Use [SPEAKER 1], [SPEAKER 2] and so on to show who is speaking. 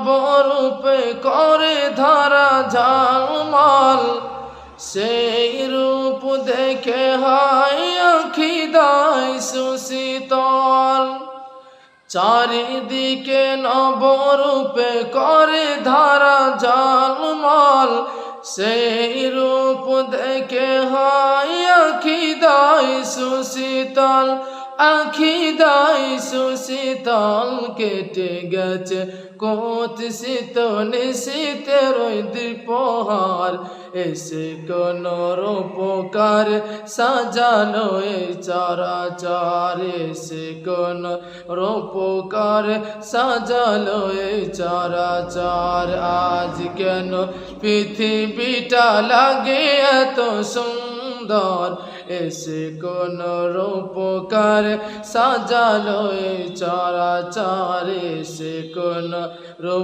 [SPEAKER 1] বরূপে করে ধারা ঝালমাল, সেই রূপ দেখে হয় আঁখি দায় সুশীতল। চারিদিকে নবরূপে করে ধারা ঝালমাল, সেই রূপ দেখে হয় আঁখি দায় সুশীতল। আঁখি দায় সুশীতল, কেটে গেছে কোত শীত নিশীতের ওই দ্বিপ্রহর, এসে কোন রূপকার সাজালো এই চরাচর, এসে কোন রূপকার সাজালো এই চরাচর। আজ কেন পৃথিবীটা লাগে এত সুন্দর, এসে কোন রূপকার সাজালো এই চরাচর, এসে কোন রূপ